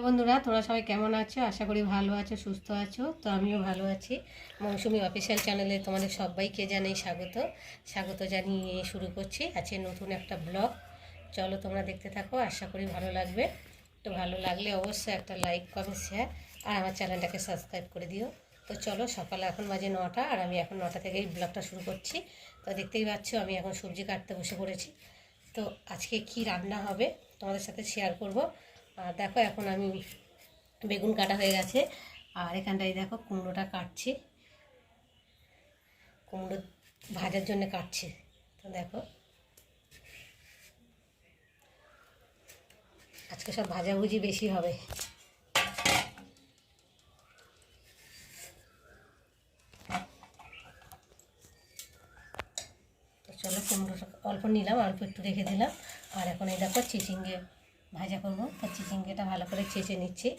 বন্ধুরা, তোমরা সবাই কেমন আছো? আশা করি ভালো আছো, সুস্থ আছো। তো আমিও ভালো আছি। মৌসুমি অফিসিয়াল চ্যানেলে তোমাদের সবাইকে জানাই স্বাগত জানিয়ে শুরু করছি আজকে নতুন একটা ব্লগ। চলো তোমরা দেখতে থাকো, আশা করি ভালো লাগবে। তো ভালো লাগলে অবশ্যই একটা লাইক, কমেন্ট, শেয়ার আর আমার চ্যানেলটাকে সাবস্ক্রাইব করে দিও। তো চলো, সকালে এখন বাজে 9টা আর আমি এখন 9টা থেকেই ব্লগটা শুরু করছি। তো দেখতেই পাচ্ছ আমি এখন সবজি কাটতে বসে পড়েছি। তো আজকে কি রান্না হবে তোমাদের সাথে শেয়ার করব। আর দেখো, এখন আমি বেগুন কাটা হয়ে গেছে আর এখানটায় দেখো কুমড়োটা কাটছি, কুমড়ো ভাজার জন্য কাটছি। তো দেখো আজকে সব ভাজাভুজি বেশি হবে। তো চলো, কুমড়োটা অল্প নিলাম, অল্প একটু রেখে দিলাম। আর এখন এই দেখো চিচিঙ্গে ভাজা করবো। তো চিচিঙ্গেটা ভালো করে চেঁচে নিচ্ছি।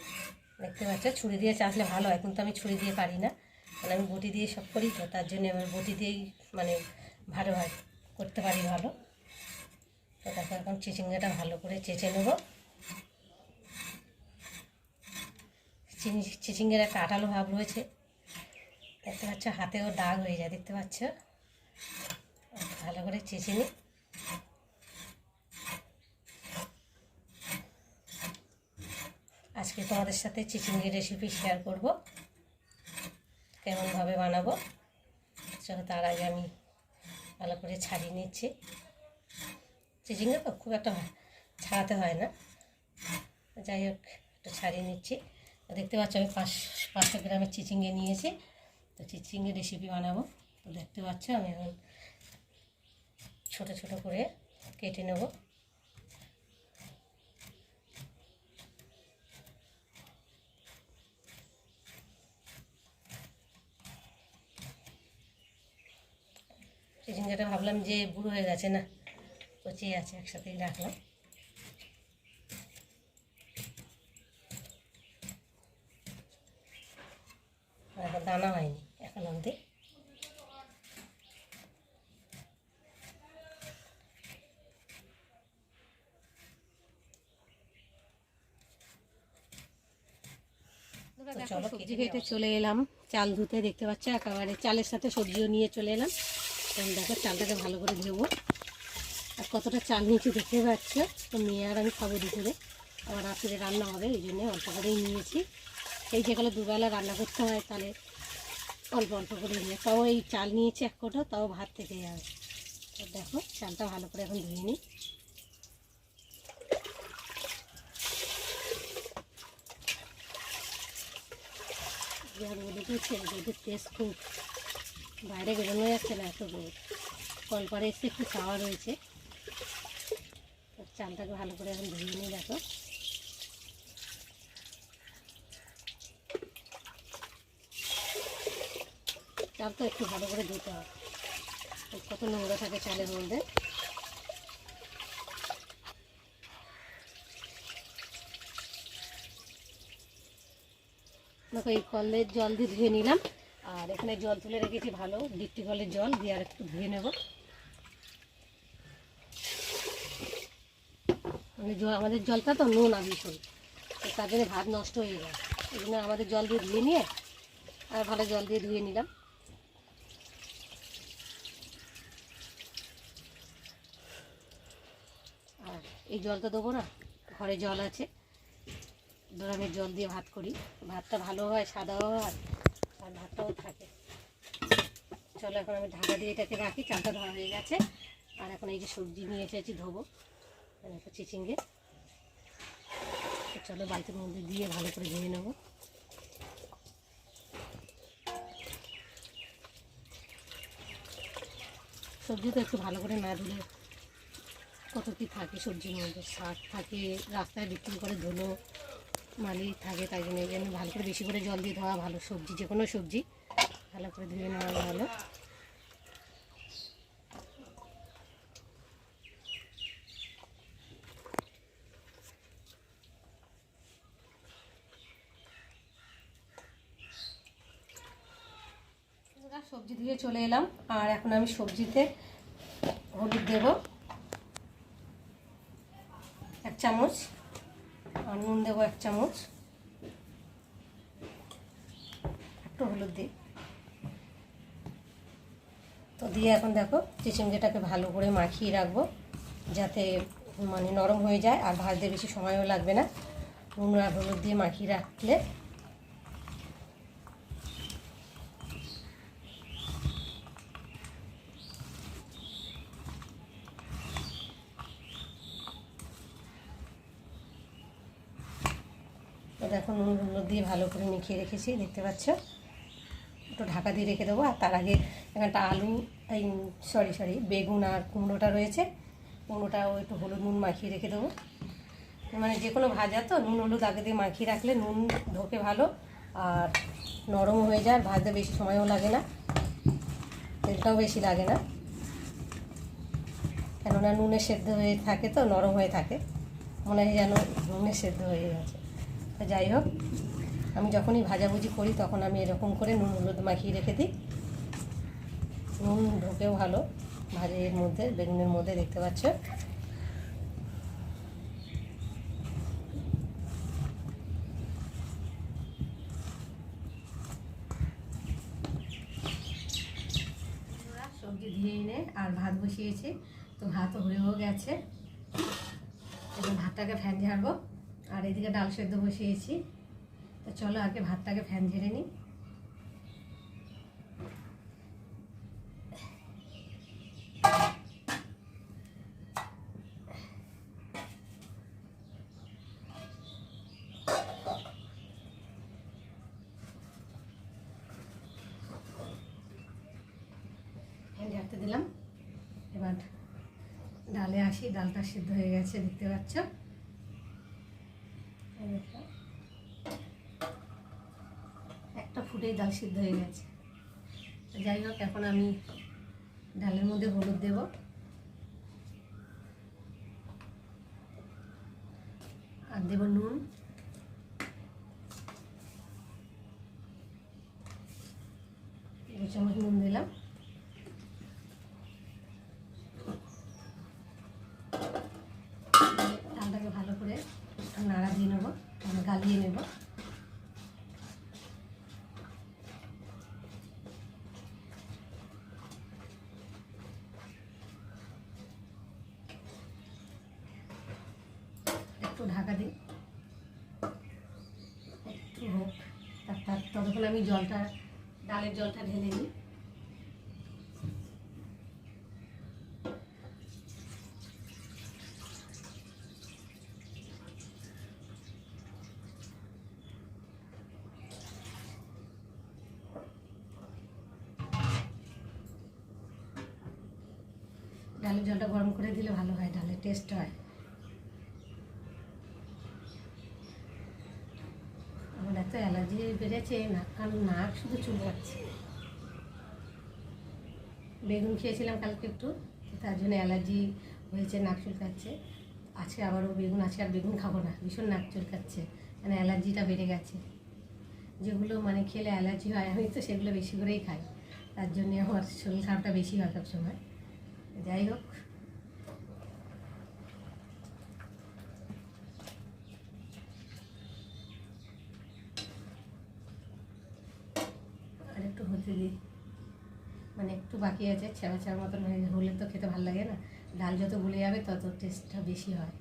দেখতে পাচ্ছ, ছুরি দিয়ে চাষলে ভালো হয়, কিন্তু আমি ছুরি দিয়ে পারি না, কারণ আমি বটি দিয়ে সব করি। তো তার জন্য আমার বটি দিয়েই মানে ভালো হয়, করতে পারি ভালো। তো দেখো এখন চিচিঙ্গাটা ভালো করে চেঁচে নেবো। চিচিঙ্গের একটা আঠালো ভাব রয়েছে, দেখতে পাচ্ছ, হাতেও দাগ হয়ে যায়, দেখতে পাচ্ছ। ভালো করে চেঁচে নিই। আজকে তোমাদের সাথে চিচিঙ্গের রেসিপি শেয়ার করব, কেমনভাবে বানাবো। চলো, তার আগে আমি ভালো করে ছাড়িয়ে নিচ্ছি। চিচিঙ্গা তো খুব একটা ছাড়াতে হয় না, যাই হোক একটু ছাড়িয়ে নিচ্ছি। দেখতে পাচ্ছ আমি 500 গ্রামের চিচিঙ্গে নিয়েছি। তো চিচিঙ্গে রেসিপি বানাবো। তো দেখতে পাচ্ছ আমি এখন ছোটো ছোটো করে কেটে নেব। চিচিঙ্গাটা ভাবলাম যে বুড়ো হয়ে গেছে, না, কচিয়ে আছে, একসাথেই রাখলাম। এখন দানা হয়নি এখন অবধি। চলো, সবজি খেতে চলে এলাম চাল ধুতে। দেখতে পাচ্ছ একেবারে চালের সাথে সবজিও নিয়ে চলে এলাম। তখন দেখো চালটাকে ভালো করে ধোবো। আর কতটা চাল নিয়েছি দেখতে পাচ্ছ। তো মেয়ে আর আমি খাবো দুপুরে, আবার রাত্রে রান্না হবে, এই জন্যে অল্প করেই নিয়েছি। এই যেগুলো দুবেলা রান্না করতে হয় তাহলে অল্প অল্প করে নিয়ে, তাও এই চাল নিয়েছি 1 কোটো, তাও ভাত থেকে যাবে। তো দেখো চালটা ভালো করে এখন ধুয়ে নিই। যা রোদ উঠেছে, রোদের টেস্ট খুব, বাইরে বেরোনো যাচ্ছে না, এত রোদ। কলপারে এসে একটু ছাওয়া রয়েছে। তো চালটাকে ভালো করে এখন ধুয়ে নিই। দেখো চাল তো একটু ভালো করে ধুতে হবে, কত নোংরা থাকে চালের মধ্যে। দেখো এই কলের জল দিয়ে ধুয়ে নিলাম। আর এখানে জল তুলে রেখেছি ভালো, ডিপটি কলের জল দিয়ে আর একটু ধুয়ে নেব। মানে আমাদের জলটা তো নোনা ভীষণ, তো তার জন্য ভাত নষ্ট হয়ে যায়। এই জন্য আমাদের জল দিয়ে ধুয়ে নিয়ে আর ভালো জল দিয়ে ধুয়ে নিলাম। আর এই জলটা দেবো না, ঘরে জল আছে, ড্রামের জল দিয়ে ভাত করি, ভাতটা ভালো হয়, সাদাও হয় আর ভাতটাও থাকে। চলো এখন আমি ঢাকা দিয়ে এটাকে রাখি। চালটা ধোয়া হয়ে গেছে। আর এখন এই যে সবজি নিয়ে এসেছি ধোবো, একটা চিচিঙ্গে। চলো বালতির মধ্যে দিয়ে ভালো করে ধুয়ে নেবো। সবজি তো একটু ভালো করে না ধুলে কত কী থাকে সবজির মধ্যে, শাক থাকে, রাস্তায় বিক্রি করে ধুলো মালি থাকে, তাই জন্য এই জন্য ভালো করে বেশি করে জল দিয়ে ধোয়া ভালো। সবজি যে কোনো সবজি ভালো করে ধুয়ে নেওয়া ভালো। সবজি দিয়ে চলে এলাম। আর এখন আমি সবজিতে হলুদ দেব 1 চামচ, আর নুন দেবো 1 চামচ, একটু হলুদ দিই। তো দিয়ে এখন দেখো চিচিঙ্গাটাকে ভালো করে মাখিয়ে রাখবো, যাতে মানে নরম হয়ে যায় আর ভাজতে বেশি সময়ও লাগবে না। নুন আর হলুদ দিয়ে মাখিয়ে রাখলে তো দেখো নুন হলুদ দিয়ে ভালো করে মিশিয়ে রেখেছি, দেখতে পাচ্ছ। একটু ঢাকা দিয়ে রেখে দেবো। আর তার আগে এখানটা আলু, এই সরি বেগুন আর কুমড়োটা রয়েছে, কুমড়োটাও একটু হলুদ নুন মাখিয়ে রেখে দেবো। মানে যে কোনো ভাজা তো নুন হলুদ আগে দিয়ে মাখিয়ে রাখলে নুন ঢোকে ভালো আর নরম হয়ে যায়, ভাজতে বেশি সময়ও লাগে না, তেলটাও বেশি লাগে না, কেননা নুনে সেদ্ধ হয়ে থাকে তো নরম হয়ে থাকে, মনে হয় যেন নুনে সেদ্ধ হয়ে গেছে। তো যাই হোক, আমি যখনই ভাজাভুজি করি তখন আমি এরকম করে নুন হলুদ মাখিয়ে রেখে দিই, নুন ঢোকেও ভালো ভাজের মধ্যে, বেগুনের মধ্যে, দেখতে পাচ্ছ। সবজি ধুয়ে এনে আর ভাত বসিয়েছি, তো ভাতও হয়েও গেছে। এবং ভাতটাকে ফ্যান ঝাড়বো, আর এদিকে ডাল সেদ্ধ বসিয়েছি। তো চলো আগে ভাতটাকে ফ্যান ঝেড়ে নিই। ফ্যান ঝাড়তে দিলাম, এবার ডালে আসি। ডালটা সিদ্ধ হয়ে গেছে, দেখতে পাচ্ছ। একটা ফুটেই ডাল সিদ্ধ হয়ে গেছে। যাই হোক, এখন আমি ডালের মধ্যে হলুদ দেব, আর দেব নুন, 2 চামচ নুন দিলাম। ডালটাকে ভালো করে নাড়া দিয়ে নেবো, গালিয়ে নেব। একটু ঢাকা দিই, একটু হোক, ততক্ষণ আমি ডালের জলটা ঢেলে নিই। ডালের জলটা গরম করে দিলে ভালো হয়, ডালের টেস্ট হয়। আমার এত অ্যালার্জি বেড়েছে, নাক শুধু চুলকাচ্ছে। বেগুন খেয়েছিলাম কালকে একটু, তার জন্য অ্যালার্জি হয়েছে, নাক চুলকাচ্ছে। আজকে আবারও বেগুন, আজকে আর বেগুন খাবো না, ভীষণ নাক চুলকাচ্ছে, মানে অ্যালার্জিটা বেড়ে গেছে। যেগুলো মানে খেলে অ্যালার্জি হয় আমি তো সেগুলো বেশি করেই খাই, তার জন্যে আমার শরীর খারাপটা বেশি হয় সবসময়। যাই হোক, আর একটু হতে দিই, মানে একটু বাকি আছে, ছেঁড়া ছেঁড়া মতন হলে তো খেতে ভালো লাগে না। ডাল যত গলে যাবে তত টেস্টটা বেশি হয়।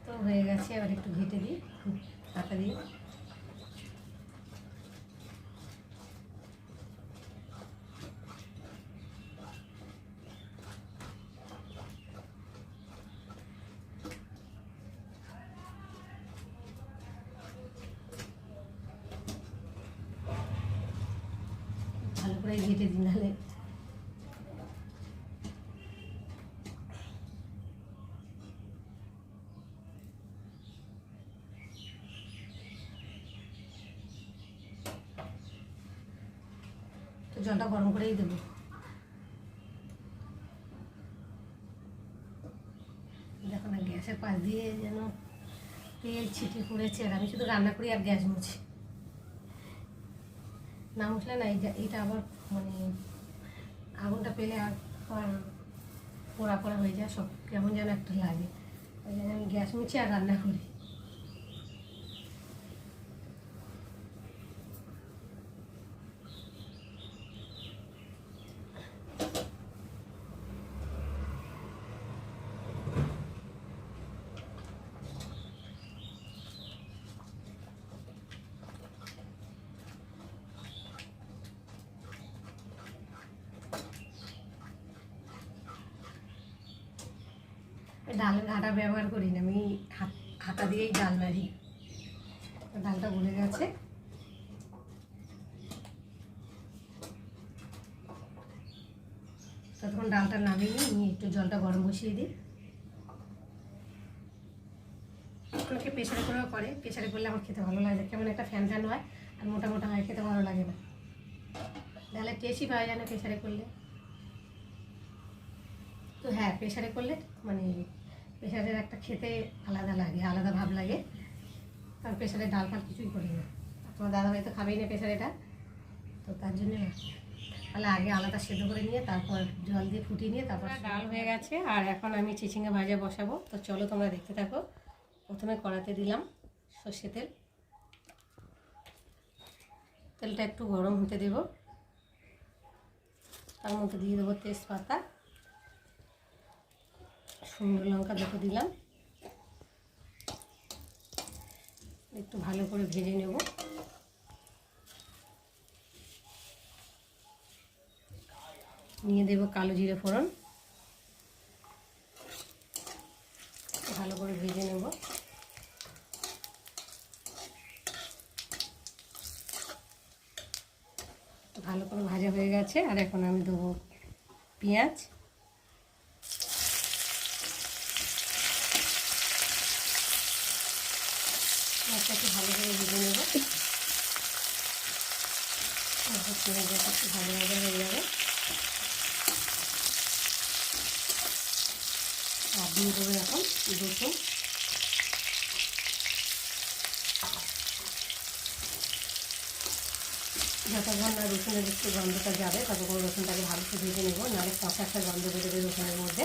তো হয়ে গেছে, এবার একটু ঘেটে দিই ঢাকা দিয়ে। ভালো করে ঘেটে দিই, নাহলে তো জলটা গরম করেই দেবো। দেখো না, গ্যাসের পাশ দিয়ে যেন তেল ছিটে পড়েছে, আর আমি শুধু রান্না করি আর গ্যাস মুছি, না মুছলে না এইটা আবার মানে আগুনটা পেলে আর পোড়া পোড়া হয়ে যায়, সব কেমন যেন একটা লাগে। ওই জন্য আমি গ্যাস মুছি আর রান্না করি। ডালের ঘাটা ব্যবহার করি না, আমি হাতা দিয়েই ডাল নাড়ি। ডালটা গলে গেছে, ততক্ষণ ডালটা নামিয়ে নিয়ে একটু জলটা গরম বসিয়ে দিই। অনেকে প্রেশারে করেও করে, প্রেশারে করলে আমার খেতে ভালো লাগে, কেমন একটা ফ্যান ফ্যান হয় আর মোটা মোটা হয়, খেতে ভালো লাগে না। ডালের টেস্টই পাওয়া যায় না প্রেশারে করলে। তো হ্যাঁ, প্রেশারে করলে মানে প্রেশারের একটা খেতে আলাদা লাগে, আলাদা ভাব লাগে, কারণ প্রেশারে ডাল ফাল কিছুই করি না। তোমার দাদাভাই তো খাবেই না প্রেশারেটা, তো তার জন্য তাহলে আগে আলাদা সেদ্ধ করে নিয়ে তারপর জল দিয়ে ফুটিয়ে নিয়ে তারপর ডাল হয়ে গেছে। আর এখন আমি চিচিঙ্গা ভাজা বসাবো, তো চলো তোমরা দেখতে থাকো। প্রথমে কড়াতে দিলাম সর্ষে তেল, তেলটা একটু গরম হতে দেব, তার মধ্যে দিয়ে দেবো তেজপাতা, শুকনো লঙ্কা দুটো দিলাম, একটু ভালো করে ভেজে নেব। নিয়ে দেব কালো জিরে ফোড়ন, ভালো করে ভেজে নেব। ভালো করে ভাজা হয়ে গেছে, আর এখন আমি দেবো পেঁয়াজ, পেঁয়াজটাকে ভালো করে ভেজে নেব। পেঁয়াজটা একটু ভালো ভাজা হয়ে যাবে, আর দিয়ে দেবো এখন রসুন। যতক্ষণ না রসুনের একটু গন্ধটা যাবে ততক্ষণ রসুনটাকে ভালো করে ভেজে নেবো, নাহলে কাঁচা একটা গন্ধ বেরোবে রসুনের মধ্যে।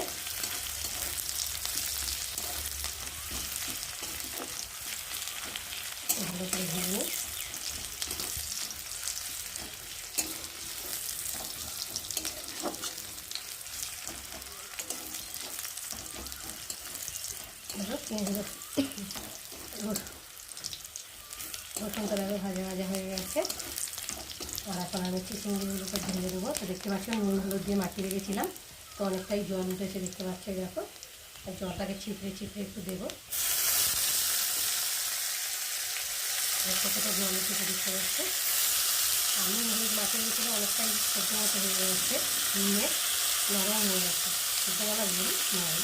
ভালো করে ভেজে নিই। রসুনটা দেখো ভাজা ভাজা হয়ে গেছে, আর এখন আমি চিচিঙ্গাগুলোকে ভেজে দেবো। তো দেখতে পাচ্ছি নুন হলুদ দিয়ে মাখিয়ে রেখেছিলাম, তো অনেকটাই জল উঠেছে দেখতে পাচ্ছি দেখো। আর জলটাকে ছিপড়ে ছিপড়ে একটু দেবো, কতটা জল উঠেছে দেখতে পাচ্ছি। আমি হলুদ মাখিয়ে রেখেছিলাম, অনেকটাই ছোটো মতো হয়ে যাচ্ছে, নিয়ে নরম হয়ে যাচ্ছে, ছোটোবেলা ভুল নয়।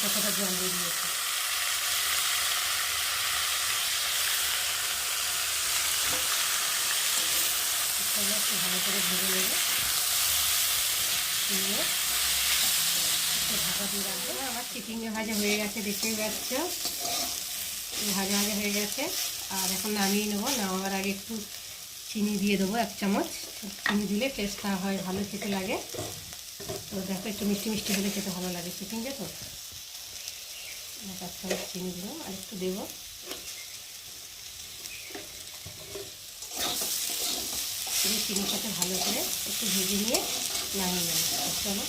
কতটা জল বেরিয়েছে, একটু ভালো করে ভেজে নেবে, নিয়ে একটু ঢাকা দিয়ে রাখবো। আমার চিচিঙ্গা ভাজা হয়ে গেছে, দেখতেই পাচ্ছ ভাজা ভাজা হয়ে গেছে। আর এখন নামিয়ে নেবো, নামাবার আগে একটু চিনি দিয়ে দেবো, 1 চামচ। চিনি দিলে টেস্টটা হয় ভালো, খেতে লাগে। তো দেখো একটু মিষ্টি মিষ্টি হলে খেতে ভালো লাগে চিচিঙ্গা, তো 1 চামচ চিনি দিলাম, আর একটু দেবো। চিনির সাথে ভালো করে একটু ভেজে নিয়ে নামিয়ে নেবো। চলো।